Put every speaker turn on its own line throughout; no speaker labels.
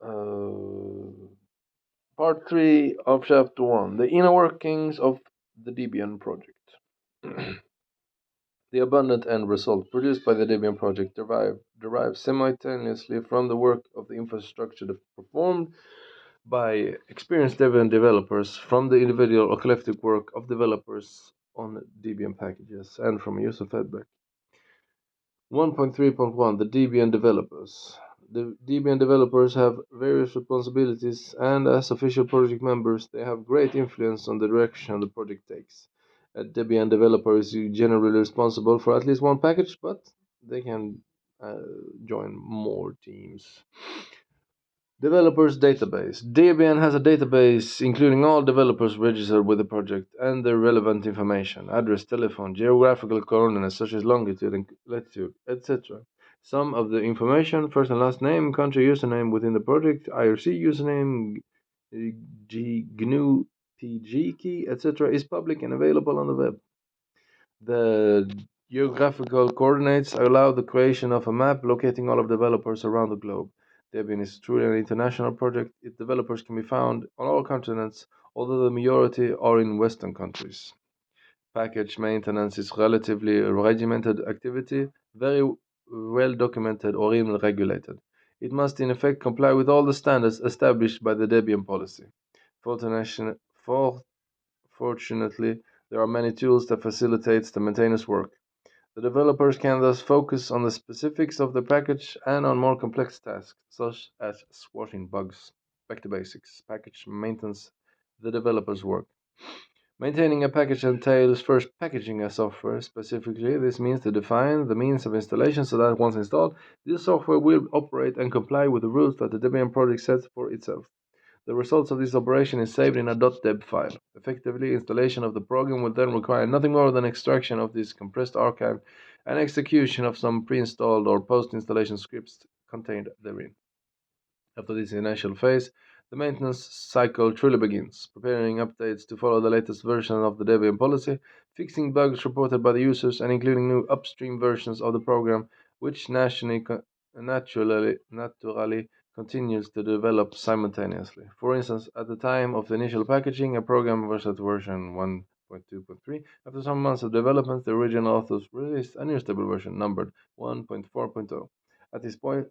Uh, Part 3 of Chapter 1: The Inner Workings of the Debian Project. The abundant end result produced by the Debian project derives simultaneously from the work of the infrastructure performed by experienced Debian developers, from the individual or collective work of developers on Debian packages, and from user feedback. 1.3.1 The Debian developers. The Debian developers have various responsibilities, and as official project members, they have great influence on the direction the project takes. A Debian developer is generally responsible for at least one package, but they can uh, join more teams. Developers database. Debian has a database including all developers registered with the project and their relevant information: address, telephone, geographical coordinates such as longitude and latitude, etc. Some of the information, first and last name, country username within the project, IRC username, GNU PG key, etc., is public and available on the web. The geographical coordinates allow the creation of a map locating all of developers around the globe. Debian is truly an international project. Its developers can be found on all continents, although the majority are in Western countries. Package maintenance is relatively regimented activity, very well documented or even regulated. It must in effect comply with all the standards established by the Debian policy. Fortunately, there are many tools that facilitates the maintainers' work. The developers can thus focus on the specifics of the package and on more complex tasks, such as swatting bugs. Back to basics. Package maintenance, the developer's work. Maintaining a package entails first packaging a software. Specifically, this means to define the means of installation so that once installed, this software will operate and comply with the rules that the Debian project sets for itself. The results of this operation is saved in a .deb file. Effectively, installation of the program will then require nothing more than extraction of this compressed archive and execution of some pre-installed or post-installation scripts contained therein. After this initial phase, the maintenance cycle truly begins, preparing updates to follow the latest version of the Debian policy, fixing bugs reported by the users, and including new upstream versions of the program, which naturally continues to develop simultaneously. For instance, at the time of the initial packaging, a program was at version 1.2.3. After some months of development, the original authors released a new stable version numbered 1.4.0. At this point,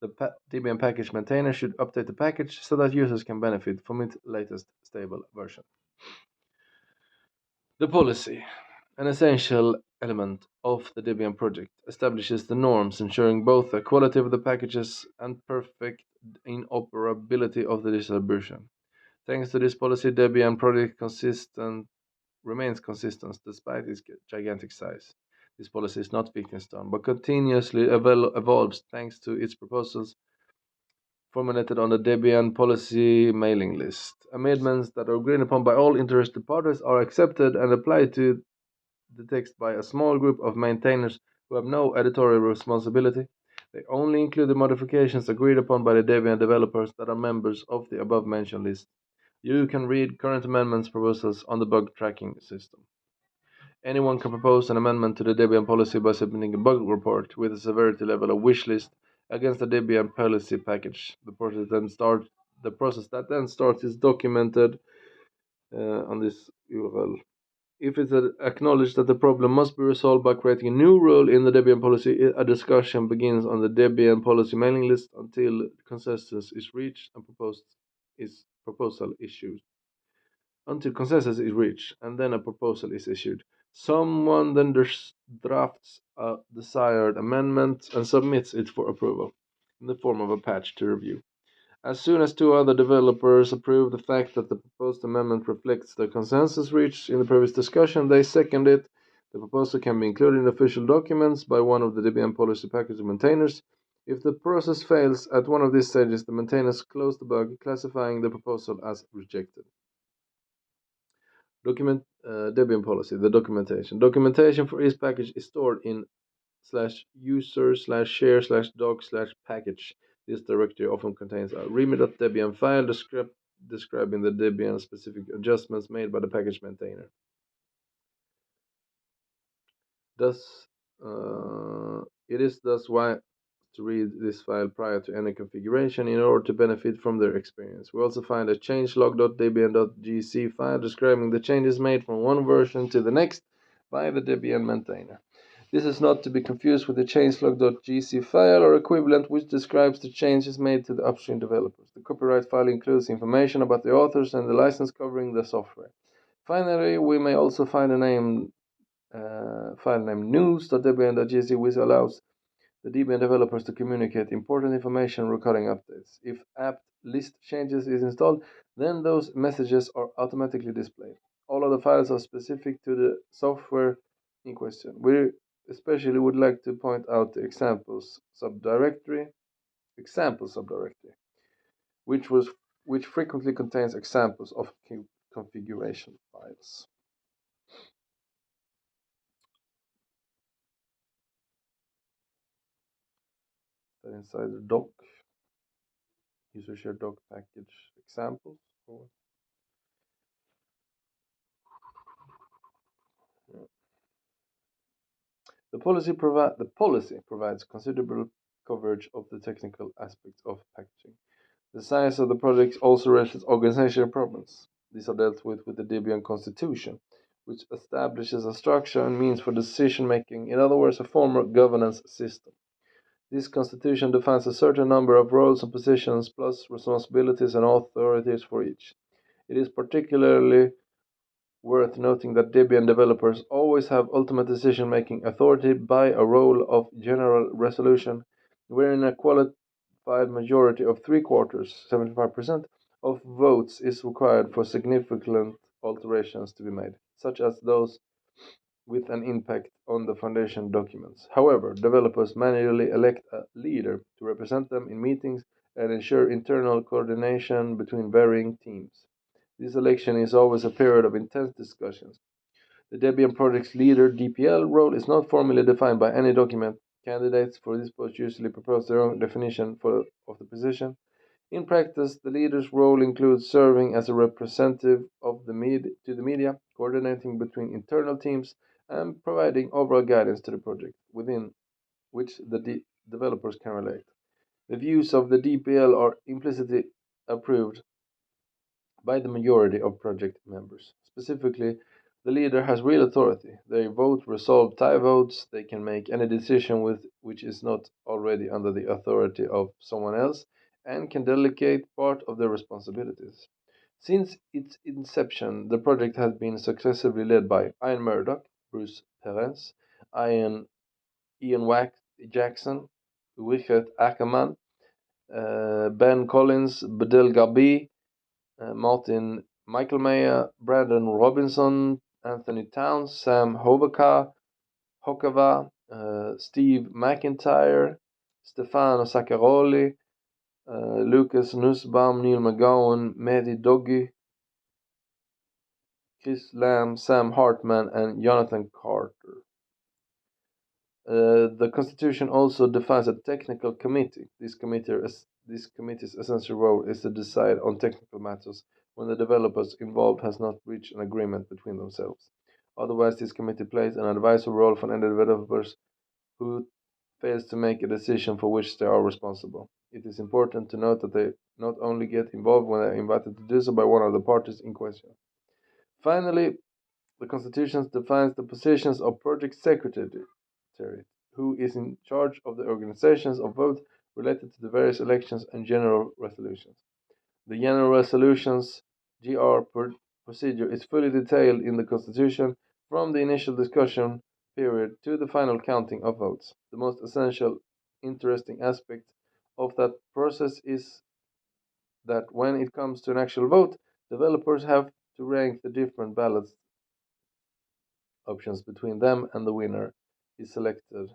the Debian package maintainer should update the package so that users can benefit from its latest stable version. The policy, an essential element of the Debian project, establishes the norms ensuring both the quality of the packages and perfect interoperability of the distribution. Thanks to this policy, Debian project remains consistent despite its gigantic size. This policy is not fixed in stone, but continuously evolves thanks to its proposals formulated on the Debian policy mailing list. Amendments that are agreed upon by all interested parties are accepted and applied to the text by a small group of maintainers who have no editorial responsibility. They only include the modifications agreed upon by the Debian developers that are members of the above mentioned list. You can read current amendments proposals on the bug tracking system. Anyone can propose an amendment to the Debian policy by submitting a bug report with a severity level of wish list against the Debian policy package. The process that then starts is documented on this URL. If it's acknowledged that the problem must be resolved by creating a new rule in the Debian policy, a discussion begins on the Debian policy mailing list until consensus is reached and proposal issued. Until consensus is reached, and then a proposal is issued. Someone then drafts a desired amendment and submits it for approval in the form of a patch to review. As soon as two other developers approve the fact that the proposed amendment reflects the consensus reached in the previous discussion, they second it. The proposal can be included in official documents by one of the Debian policy package maintainers. If the process fails at one of these stages, the maintainers close the bug, classifying the proposal as rejected. Debian policy, the documentation. Documentation for each package is stored in /user/share/doc/package. This directory often contains a readme.debian file describing the Debian specific adjustments made by the package maintainer. Thus, it is thus why to read this file prior to any configuration in order to benefit from their experience. We also find a changelog.debian.gc file describing the changes made from one version to the next by the Debian maintainer. This is not to be confused with the changelog.gc file or equivalent, which describes the changes made to the upstream developers. The copyright file includes information about the authors and the license covering the software. Finally, we may also find a file named news.debian.gc, which allows the Debian developers to communicate important information regarding updates. If apt list changes is installed, then those messages are automatically displayed. All of the files are specific to the software in question. We especially would like to point out the example subdirectory, which frequently contains examples of configuration files. Then inside the doc, user share doc package examples. The policy provides considerable coverage of the technical aspects of packaging. The size of the project also raises organizational problems. These are dealt with the Debian Constitution, which establishes a structure and means for decision making, in other words, a formal governance system. This constitution defines a certain number of roles and positions, plus responsibilities and authorities for each. It is particularly worth noting that Debian developers always have ultimate decision-making authority by a role of general resolution, wherein a qualified majority of 3/4, 75%, of votes is required for significant alterations to be made, such as those with an impact on the foundation documents. However, developers manually elect a leader to represent them in meetings and ensure internal coordination between varying teams. This election is always a period of intense discussions. The Debian project's leader (DPL) role is not formally defined by any document. Candidates for this post usually propose their own definition of the position. In practice, the leader's role includes serving as a representative of to the media, coordinating between internal teams, and providing overall guidance to the project, within which the developers can relate. The views of the DPL are implicitly approved by the majority of project members. Specifically, the leader has real authority. They vote, resolve tie votes, they can make any decision which is not already under the authority of someone else, and can delegate part of their responsibilities. Since its inception, the project has been successively led by Ian Murdoch, Bruce Perez, Ian Jackson, Richard Ackerman, Ben Collins, Bedell Gabi, Martin Michaelmeyer, Brandon Robinson, Anthony Towns, Sam Hokava, Steve McIntyre, Stefano Saccaroli, Lucas Nussbaum, Neil McGowan, Mehdi Doggy, Chris Lamb, Sam Hartman, and Jonathan Carter. The Constitution also defines a technical committee. This committee's essential role is to decide on technical matters when the developers involved has not reached an agreement between themselves. Otherwise, this committee plays an advisory role for any developers who fails to make a decision for which they are responsible. It is important to note that they not only get involved when they are invited to do so by one of the parties in question. Finally, the Constitution defines the positions of project secretary, who is in charge of the organizations of vote related to the various elections and general resolutions. The general resolutions (GR) procedure is fully detailed in the Constitution, from the initial discussion period to the final counting of votes. The most essential, interesting aspect of that process is that when it comes to an actual vote, developers have to rank the different ballot options between them, and the winner is selected.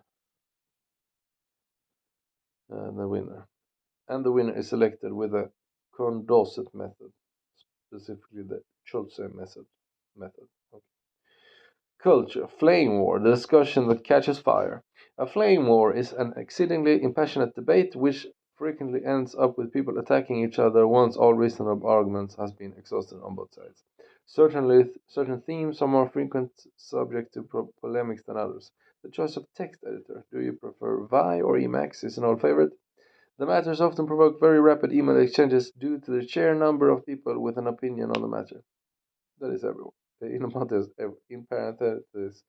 The winner is selected with a Condorcet method, specifically the Schulze method. Okay. Culture, flame war, the discussion that catches fire. A flame war is an exceedingly impassioned debate which frequently ends up with people attacking each other once all reasonable arguments has been exhausted on both sides. Certainly, certain themes are more frequent subject to polemics than others. The choice of text editor. Do you prefer Vi or Emacs is an old favorite. The matters often provoke very rapid email exchanges due to the sheer number of people with an opinion on the matter. That is everyone. In parentheses,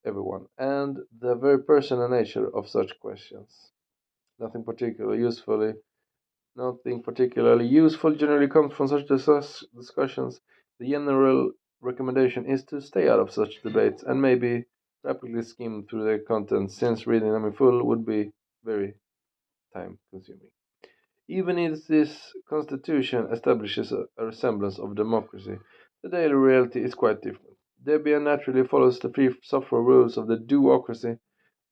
everyone. And the very personal nature of such questions. Nothing particularly usefully Nothing particularly useful generally comes from such discussions. The general recommendation is to stay out of such debates and maybe rapidly skim through their contents, since reading them in full would be very time consuming. Even if this constitution establishes a resemblance of democracy, the daily reality is quite different. Debian naturally follows the free software rules of the do-ocracy.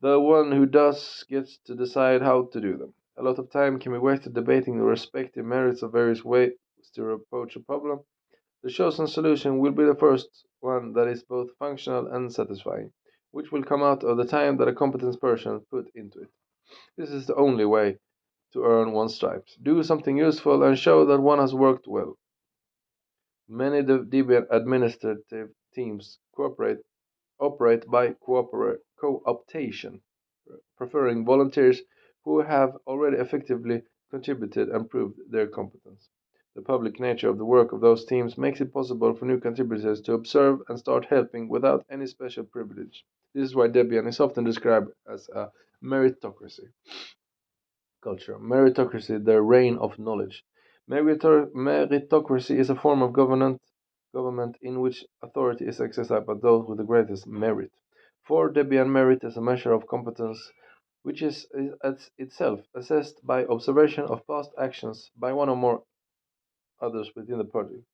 The one who does gets to decide how to do them. A lot of time can be wasted debating the respective merits of various ways to approach a problem. The chosen solution will be the first one that is both functional and satisfying, which will come out of the time that a competent person put into it. This is the only way to earn one's stripes. Do something useful and show that one has worked well. Many Debian administrative teams operate by co-optation, preferring volunteers who have already effectively contributed and proved their competence. The public nature of the work of those teams makes it possible for new contributors to observe and start helping without any special privilege. This is why Debian is often described as a meritocracy culture. Meritocracy, the reign of knowledge. Meritocracy is a form of government in which authority is exercised by those with the greatest merit. For Debian, merit is a measure of competence which is itself assessed by observation of past actions by one or more others within the project.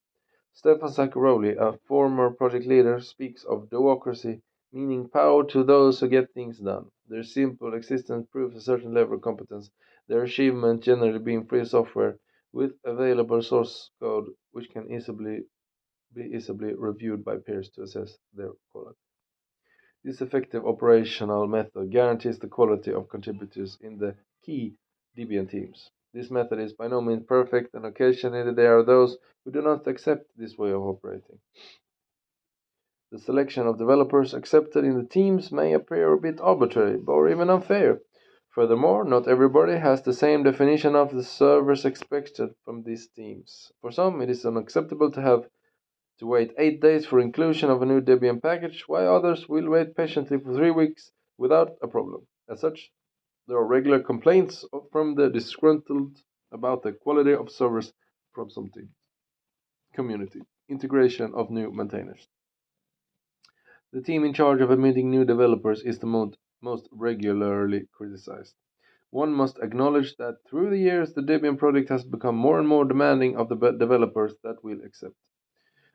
Stefan Zaccaroli, a former project leader, speaks of democracy, meaning power to those who get things done. Their simple existence proves a certain level of competence, their achievement generally being free software with available source code which can easily reviewed by peers to assess their quality. This effective operational method guarantees the quality of contributors in the key Debian teams. This method is by no means perfect, and occasionally there are those who do not accept this way of operating. The selection of developers accepted in the teams may appear a bit arbitrary or even unfair. Furthermore, not everybody has the same definition of the servers expected from these teams. For some, it is unacceptable to have to wait 8 days for inclusion of a new Debian package, while others will wait patiently for 3 weeks without a problem. As such, there are regular complaints from the disgruntled about the quality of servers from some team. Community integration of new maintainers. The team in charge of admitting new developers is the most regularly criticized. One must acknowledge that through the years the Debian project has become more and more demanding of the developers that will accept.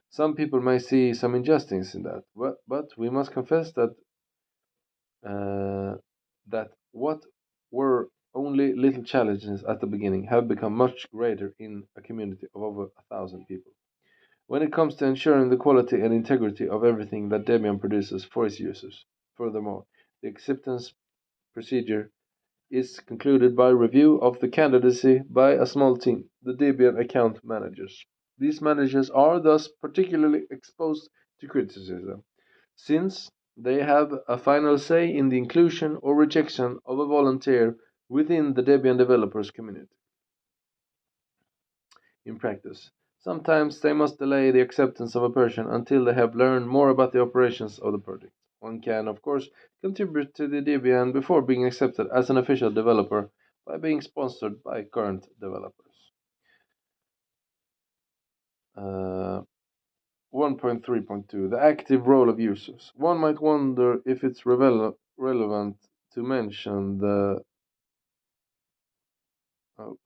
Some people may see some injustice in that, but we must confess uh, that what were only little challenges at the beginning have become much greater in a community of over 1,000 people. When it comes to ensuring the quality and integrity of everything that Debian produces for its users. Furthermore, the acceptance procedure is concluded by review of the candidacy by a small team, the Debian account managers. These managers are thus particularly exposed to criticism, since they have a final say in the inclusion or rejection of a volunteer within the Debian developers community. In practice, sometimes they must delay the acceptance of a person until they have learned more about the operations of the project. One can, of course, contribute to the Debian before being accepted as an official developer by being sponsored by current developers. Uh, 1.3.2 The active role of users. One might wonder if it's relevant to mention the. Oh,